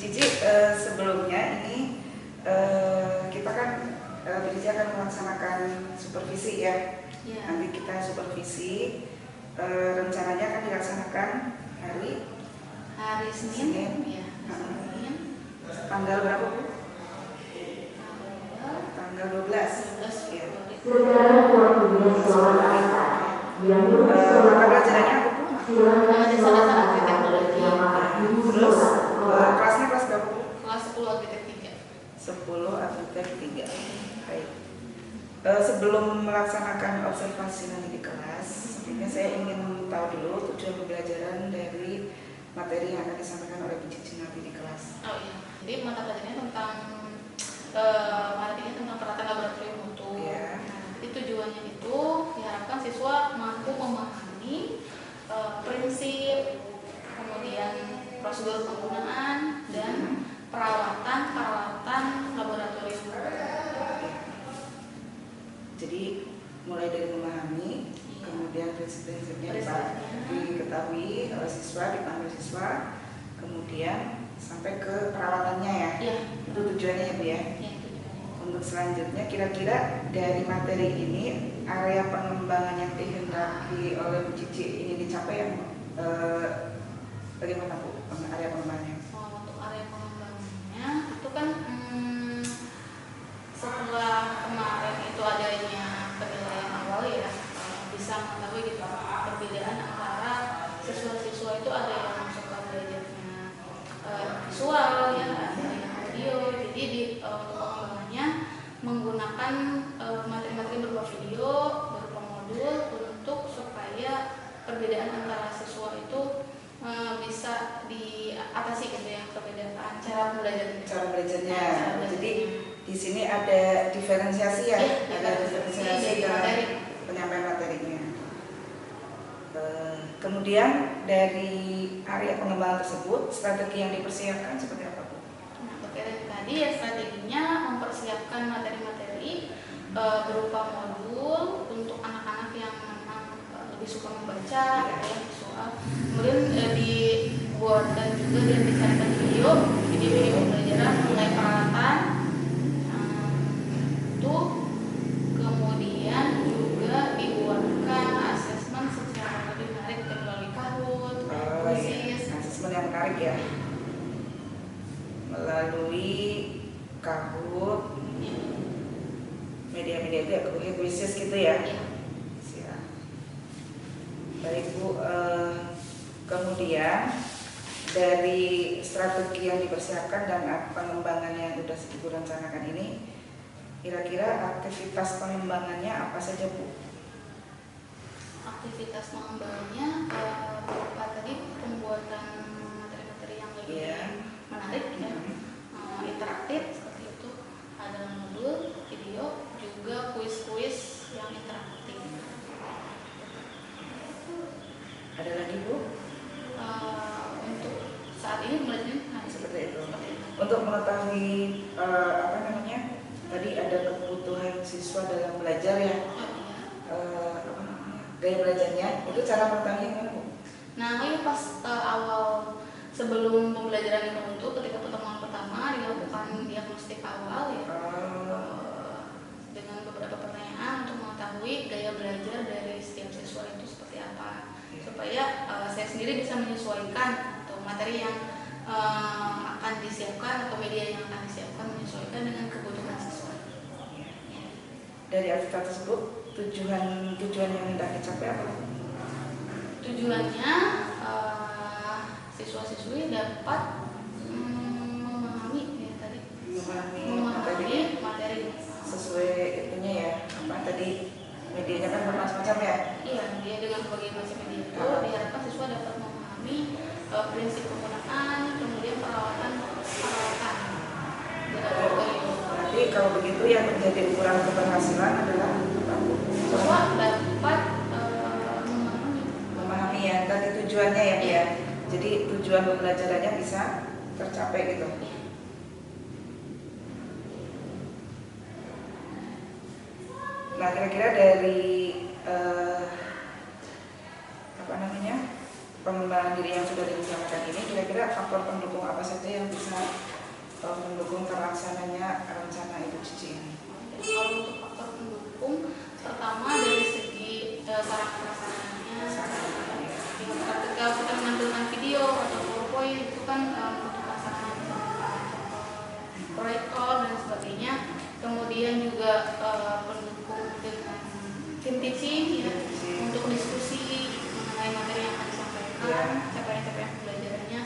Cici, sebelumnya ini kita kan BDC akan melaksanakan supervisi ya. Nanti kita supervisi, rencananya akan dilaksanakan hari Senin. Ya. Tanggal berapa Bu? Tanggal 12. Ya. Mata pelajarannya apa Bu? Dasar-dasar aktif teknologi. Terus kelasnya kelas berapa Bu? Kelas 10 aktif 3. 10 aktif 3. Baik. Sebelum melaksanakan observasi nanti di kelas, sebenarnya saya ingin tahu dulu tujuan pembelajaran dari materi yang akan disampaikan oleh Bu Cici nanti di kelas. Oh iya. Jadi mata pelajarannya tentang materinya tentang peralatan laboratorium mutu. Ya. Jadi tujuannya itu diharapkan siswa mampu memahami prinsip, kemudian prosedur penggunaan dan peralatan laboratorium. Jadi mulai dari memahami, kemudian prinsip-prinsipnya diketahui oleh siswa, dipandu siswa, kemudian sampai ke perawatannya ya. Iya. Itu tujuannya ya Bu ya. Iya, tujuannya. Untuk selanjutnya kira-kira dari materi ini area pengembangan yang dikehendaki oleh Bu Cici ini dicapai yang bagaimana Bu area pengembangannya? Untuk area pengembangannya itu kan setelah kemarin itu adanya penilaian awal ya, bisa mengetahui gitu perbedaan antara siswa-siswa itu ada yang suka belajarnya visual ya, ada yang audio. Jadi di pengembangannya menggunakan materi-materi berupa video, berupa modul untuk supaya perbedaan antara siswa itu bisa diatasi gitu ya, perbedaan cara belajarnya. Cara belajarnya. Jadi di sini ada diferensiasi ya, ada diferensiasi dalam penyampaian materinya. Kemudian dari area pengembangan tersebut, strategi yang dipersiapkan seperti apa Bu? Nah, terkait tadi ya strateginya mempersiapkan materi-materi berupa modul untuk anak-anak yang memang lebih suka membaca, ya, visual. Kemudian dibuat dan juga dibicarakan video pembelajaran mengenai peralatan. Kemudian juga dibuatkan asesmen secara lebih menarik melalui Kahoot, kuisis. Asesmen yang menarik ya, melalui Kahoot, media-media itu ya, kuisis gitu ya. Siap. Baik Bu, kemudian dari strategi yang dipersiapkan dan pengembangan yang sudah Ibu rencanakan ini, kira-kira aktivitas pengembangannya apa saja Bu? Aktivitas pengembangannya berupa tadi pembuatan materi-materi yang lebih menarik ya, interaktif seperti itu. Ada modul, video, juga kuis-kuis yang interaktif. Ada lagi Bu? Untuk saat ini belajarnya Seperti itu. Untuk mengetahui tadi ada kebutuhan siswa dalam belajar ya, gaya belajarnya, itu cara mengetahui gimana Bu? Nah, ini pas awal sebelum pembelajaran itu untuk ketika pertemuan pertama dilakukan diagnostik awal ya, dengan beberapa pertanyaan untuk mengetahui gaya belajar dari setiap siswa itu seperti apa, supaya saya sendiri bisa menyesuaikan atau materi yang akan disiapkan atau media yang akan disiapkan menyesuaikan dengan kebutuhan siswa. Dari aktivitas tersebut tujuan yang hendak dicapai apa? Tujuannya siswa-siswi dapat memahami ya, tadi memahami materi sesuai itunya ya, apa tadi medianya kan bermacam-macam ya? Iya, dia dengan berbagai macam media itu diharapkan siswa dapat memahami prinsip penggunaan, kemudian peralatan. Berarti kalau begitu yang menjadi ukuran keberhasilan adalah siswa dapat memahami ya, tadi tujuannya ya Bu ya. Jadi tujuan pembelajarannya bisa tercapai gitu. Nah, kira-kira dari pengembangan diri yang sudah direncanakan ini, kira-kira kira-kira faktor pendukung apa saja yang bisa mendukung terlaksananya rencana Ibu Cici ini? Kalau untuk faktor pendukung, pertama dari segi sarana prasarananya, ketika kita menampilkan video atau PowerPoint itu kan butuh prasarana proyektor dan sebagainya. Kemudian juga pendukung dengan tim teaching ya, untuk diskusi mengenai materi yang akan disampaikan, capaian-capaian pembelajarannya.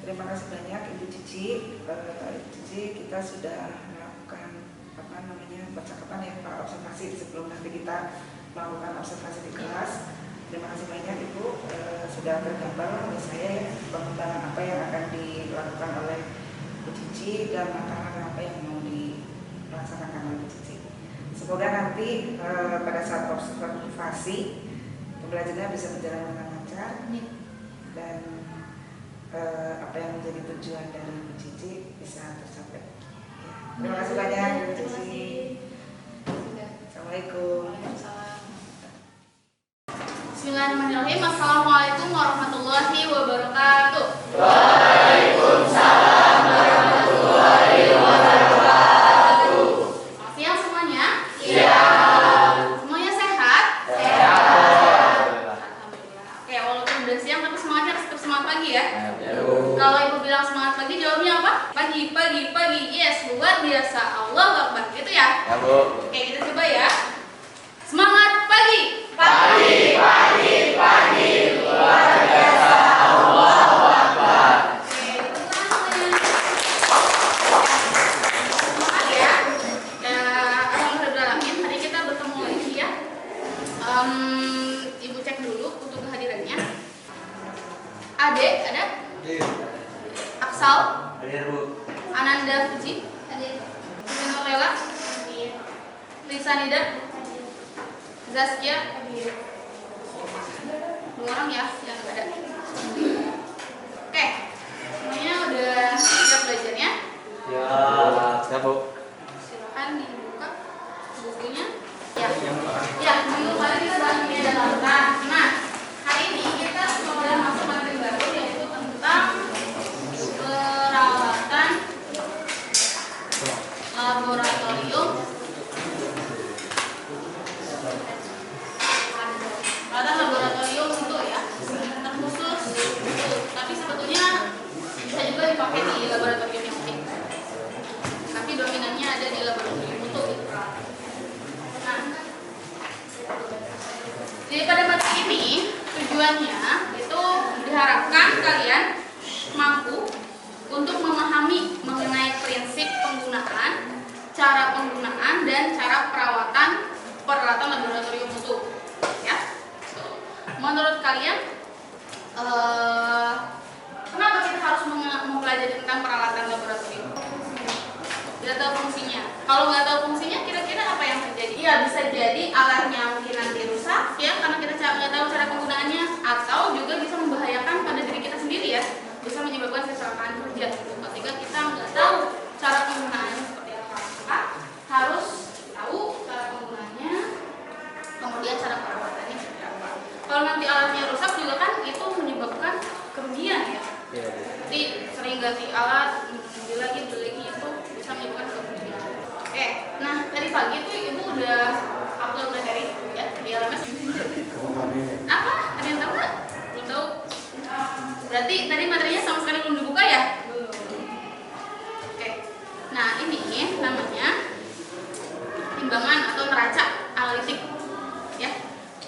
Terima kasih banyak Ibu Cici. Ibu Cici, kita sudah melakukan percakapan ya, Pak, observasi sebelum nanti kita melakukan observasi di kelas. Terima kasih banyak Ibu, sudah tergambar oleh saya ya pengembangan apa yang akan dilakukan oleh Ibu Cici dan langkah-langkah apa yang mau dilaksanakan oleh Ibu Cici. Semoga nanti pada saat observasi pembelajarannya bisa berjalan dengan lancar dan apa yang menjadi tujuan dari Ibu Cici bisa tercapai. Terima kasih banyak Ibu Cici. Assalamualaikum. Bismillahirrahmanirrahim. Assalamualaikum warahmatullahi wabarakatuh. Waalaikumsalam warahmatullahi wabarakatuh. Selamat siang semuanya. Siang. Semuanya sehat? Sehat. Alhamdulillah. Oke, walaupun udah siang tapi semangatnya harus tetap semangat pagi ya. Kalau Ibu bilang semangat pagi, jawabnya apa? Pagi, pagi, pagi. Yes, luar biasa. Allahu Akbar. Gitu ya? Ya, Bu. Oke, kita coba ya. Semangat pagi. Pagi, pagi, pagi. Luar biasa. Allahu Akbar. Oke, teman-teman semuanya. Semangat ya. Alhamdulillah, hari kita bertemu lagi ya. Ibu cek dulu untuk kehadirannya. Ade, ada? Aksal, Hadir, Bu. Ananda Puji, Lela, Lisa Nida, Zaskia, dua orang ya yang ada. Oke, semuanya udah siap belajarnya. Ya, siap, Bu. Silakan dibuka bukunya. Ya, minggu kali kita bahas media dan lautan. Nah, hari ini kita sudah masuk materi baru yaitu tentang perawatan laboratorium. Perawatan laboratorium untuk ya, terkhusus untuk, tapi sebetulnya bisa juga dipakai di laboratorium yang lain. Tapi dominannya ada di laboratorium untuk gitu. Nah, daripada materi ini tujuannya itu diharapkan kalian mampu untuk memahami mengenai prinsip penggunaan, cara penggunaan dan cara perawatan peralatan laboratorium mutu. Ya, menurut kalian kenapa kita harus mempelajari tentang peralatan laboratorium? Tidak tahu fungsinya. Kalau nggak tahu fungsinya, kira-kira apa yang terjadi? Ya, bisa jadi alatnya mungkin nanti rusak ya karena kita nggak tahu cara penggunaannya, atau juga bisa membahayakan pada diri kita sendiri ya, bisa menyebabkan kecelakaan kerja gitu. Ketika kita nggak tahu cara penggunaannya seperti apa, maka harus tahu cara penggunaannya, kemudian cara perawatannya seperti apa. Kalau nanti alatnya rusak juga kan itu menyebabkan kerugian ya. Jadi sering ganti alat, beli lagi itu bisa menyebabkan kerugian. Oke, nah tadi pagi tuh Ibu udah upload materi ya di LMS. Apa? Ada yang tahu nggak? Belum tahu. Berarti tadi materinya sama sekali belum dibuka ya? Oke. Nah ini namanya timbangan atau neraca analitik ya,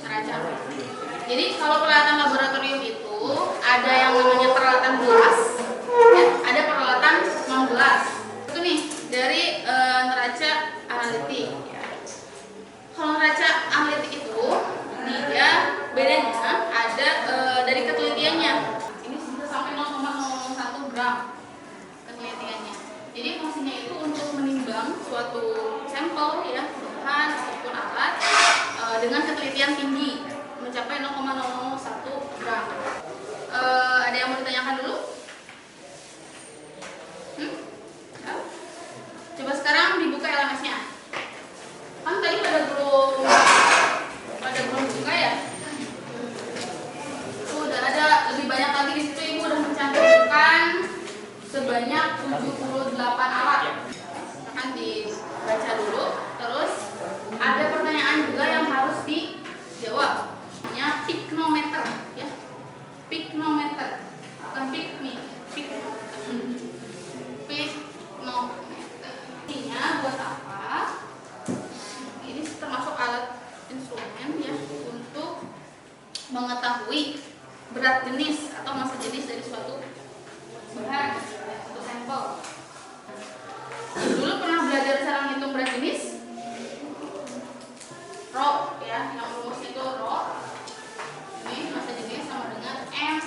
neraca analitik. Jadi kalau peralatan laboratorium itu ada yang namanya peralatan gelas, ya, ada peralatan non gelas. Itu nih dari neraca analitik. Ya. Kalau neraca analitik itu dia bedanya ada dari ketelitiannya. Ini bisa sampai 0,001 gram ketelitiannya. Jadi fungsinya itu untuk menimbang suatu sampel ya, bahan ataupun alat dengan ketelitian tinggi mencapai 0,001 gram. Ada yang mau ditanyakan dulu? Coba sekarang dibuka LMS-nya. Kan tadi pada belum buka ya? pignometer, bukan pigmi, pignometer. Ini buat apa? Ini termasuk alat instrumen ya untuk mengetahui berat jenis atau massa jenis dari suatu bahan, suatu sampel. Dulu pernah belajar cara menghitung berat jenis? Rho ya, yang rumusnya itu rho. Ini massa jenis sama dengan M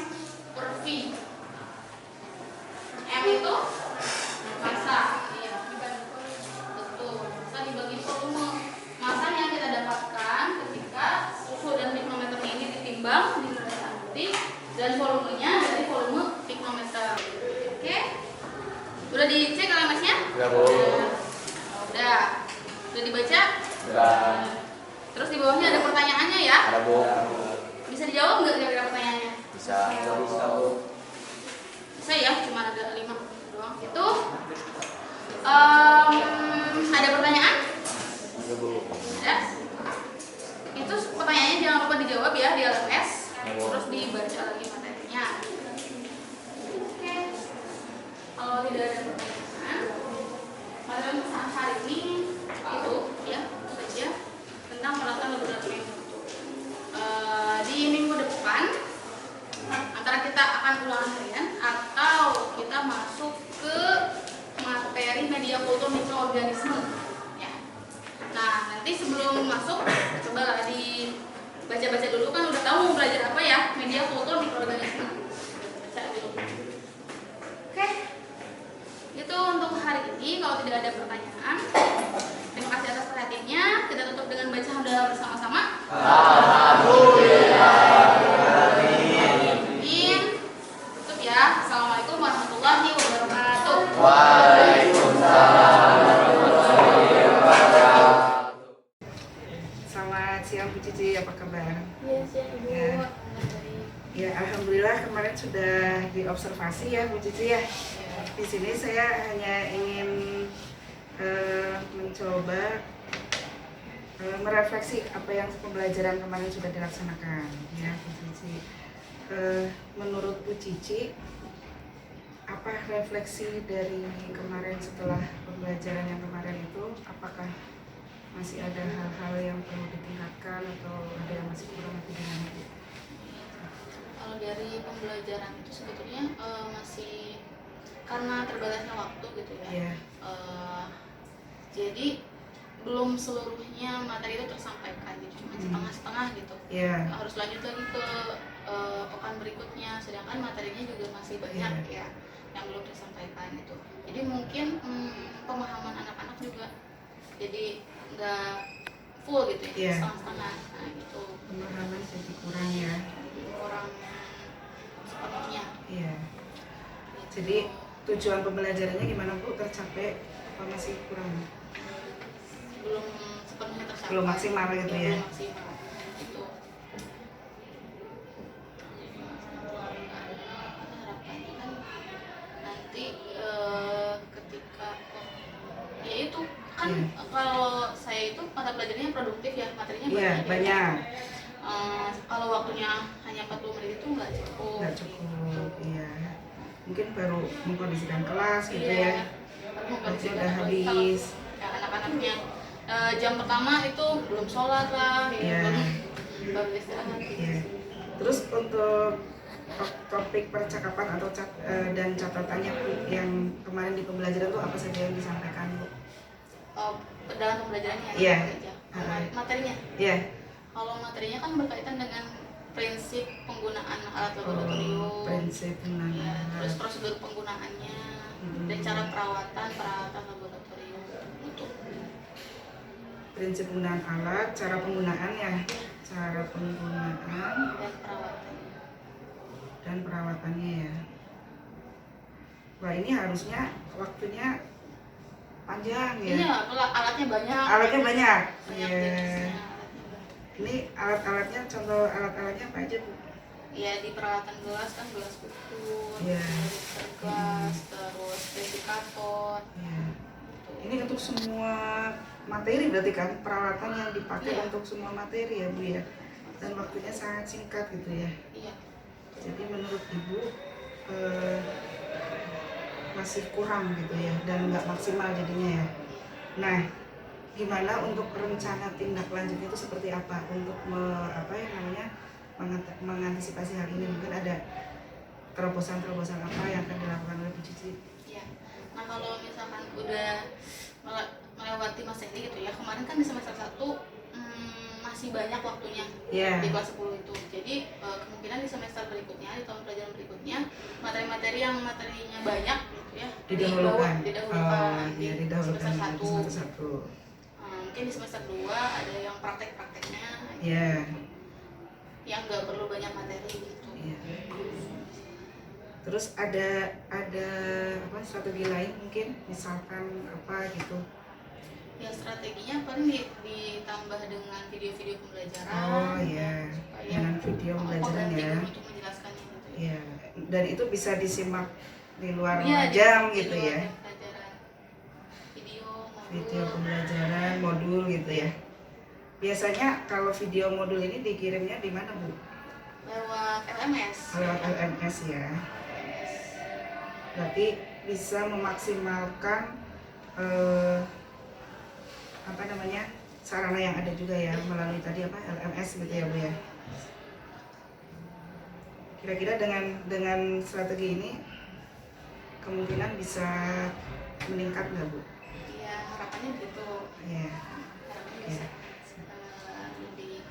per V. M itu massa, iya, betul. Massa dibagi volume. Massa yang kita dapatkan ketika suhu dan pignometer ini ditimbang di nanti dan volumenya dari volume pignometer. Oke, udah dicek LMS-nya? Sudah, Bu. Udah dibaca? Sudah. Terus di bawahnya ada pertanyaannya ya? Ada, Bu. Bisa dijawab nggak kira-kira pertanyaannya? Bisa. Bu. Bisa ya, cuma ada 5 doang. Itu ada pertanyaan? Ada, Bu. Ada. Itu pertanyaannya jangan lupa dijawab ya di LMS. Terus dibaca lagi materinya. Oke. Kalau tidak ada pertanyaan, materi untuk hari ini itu ya saja tentang peralatan laboratorium. Di minggu depan antara kita akan ulangan harian atau kita masuk ke materi media kultur mikroorganisme ya. Nah, nanti sebelum masuk cobalah dibaca-baca dulu, kan udah tahu mau belajar apa ya, media kultur mikroorganisme. Baca dulu. Oke. Itu untuk hari ini. Kalau tidak ada pertanyaan, terima kasih atas perhatiannya. Kita tutup dengan baca hamdalah bersama-sama. Alhamdulillah. Tutup ya. Assalamualaikum warahmatullahi wabarakatuh. Waalaikumsalam warahmatullahi wabarakatuh. Selamat siang Bu Cici, apa kabar? Iya, siang Ibu. Ya. Ya, alhamdulillah kemarin sudah diobservasi ya Bu Cici ya. Di sini saya hanya ingin mencoba merefleksi apa yang pembelajaran kemarin sudah dilaksanakan ya Bu Cici. Menurut Bu Cici, apa refleksi dari kemarin setelah pembelajaran yang kemarin itu? Apakah masih ada hal-hal yang perlu ditingkatkan atau ada yang masih kurang atau gimana? Kalau dari pembelajaran itu sebetulnya masih karena terbatasnya waktu gitu ya. Iya. Jadi belum seluruhnya materi itu tersampaikan, gitu, cuma setengah-setengah gitu. Iya. Harus lanjut lagi ke pekan berikutnya, sedangkan materinya juga masih banyak ya yang belum disampaikan gitu. Jadi mungkin pemahaman anak-anak juga jadi nggak full gitu ya, setengah-setengah. Nah gitu. Pemahaman jadi kurang ya. Kurang sepenuhnya. Iya. Jadi tujuan pembelajarannya gimana Bu? Tercapai apa masih kurang? Belum sepenuhnya tercapai. Belum maksimal gitu ya. Belum maksimal. Itu. Harapannya kan nanti ketika ya itu kan kalau saya itu mata pelajarannya produktif ya, materinya Iya, banyak. Kalau waktunya hanya 40 menit itu nggak cukup. Nggak cukup, iya. Mungkin baru mengkondisikan kelas gitu ya. Waktu udah habis. Ya, anak-anaknya jam pertama itu belum sholat lah, Iya. baru istirahat. Iya. Terus untuk topik percakapan atau dan catatannya Bu, yang kemarin di pembelajaran itu apa saja yang disampaikan Bu? Dalam pembelajarannya Iya. materinya. Iya. Kalau materinya kan berkaitan dengan prinsip penggunaan alat laboratorium, prinsip penggunaan ya, alat. terus prosedur penggunaannya dan cara perawatan peralatan laboratorium untuk prinsip penggunaan alat, cara penggunaan ya, cara penggunaan dan perawatannya ya. Wah, ini harusnya waktunya panjang ya. Iya, alatnya banyak. Alatnya banyak. Banyak Iya. jenisnya. Ini alat-alatnya, contoh alat-alatnya apa aja Bu? Ya, di peralatan gelas kan gelas ukur, Iya. gelas, terus desikator. Iya. Ini untuk semua materi berarti kan, peralatan yang dipakai Iya. untuk semua materi ya Bu ya. Dan waktunya sangat singkat gitu ya. Iya. Jadi Ibu masih kurang gitu ya, dan nggak maksimal jadinya ya. Nah, gimana untuk rencana tindak lanjutnya itu seperti apa untuk mengantisipasi hal ini? Mungkin ada terobosan-terobosan apa yang akan dilakukan oleh Bu Cici? Ya. Nah kalau misalkan udah melewati masa ini gitu ya, kemarin kan di semester 1 masih banyak waktunya di kelas 10 itu. Jadi kemungkinan di semester berikutnya, di tahun pelajaran berikutnya, materi-materi yang materinya banyak gitu ya, didahulukan di semester 1. Mungkin di semester 2 ada yang praktek-prakteknya yang nggak perlu banyak materi gitu. Terus ada strategi lain mungkin, misalkan apa gitu? Ya strateginya paling ditambah dengan video-video pembelajaran. Dengan video pembelajaran ya. Untuk menjelaskannya gitu. Ya, dan itu bisa disimak di luar jam gitu ya. Video pembelajaran, modul gitu ya. Biasanya kalau video modul ini dikirimnya di mana, Bu? Lewat LMS. Lewat LMS ya. Berarti bisa memaksimalkan sarana yang ada juga ya, melalui tadi LMS gitu ya, Bu ya. Kira-kira dengan strategi ini kemungkinan bisa meningkat nggak, Bu? Ya harapannya begitu. Harapannya bisa lebih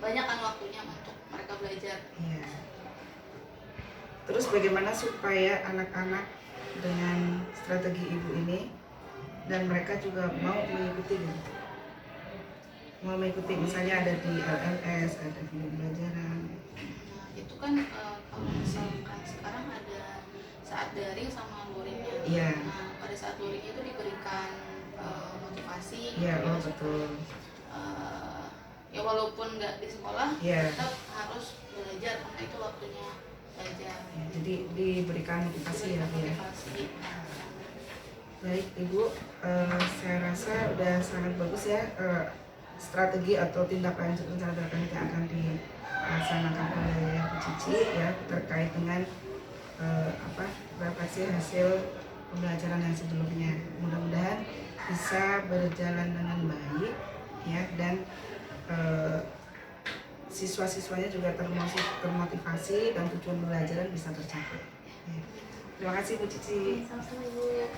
banyak kan waktunya untuk mereka belajar. Terus bagaimana supaya anak-anak dengan strategi Ibu ini dan mereka juga mau mengikuti gitu? Mau mengikuti, misalnya ada di LMS, ada video pembelajaran. Nah, itu kan kalau misalkan sekarang ada saat daring sama luringnya. Nah, pada saat luringnya itu diberikan motivasi. Betul. Ya walaupun nggak di sekolah, tetap harus belajar karena itu waktunya belajar. Jadi diberikan motivasi ya, Bu ya. Baik Ibu, saya rasa udah sangat bagus ya strategi atau tindak lanjut rencana tindak lanjut yang akan dilaksanakan oleh Bu Cici ya terkait dengan refleksi hasil pembelajaran yang sebelumnya. Mudah-mudahan bisa berjalan dengan baik ya, dan siswa-siswanya juga termotivasi dan tujuan pembelajaran bisa tercapai. Terima kasih Bu Cici. Sama-sama Ibu.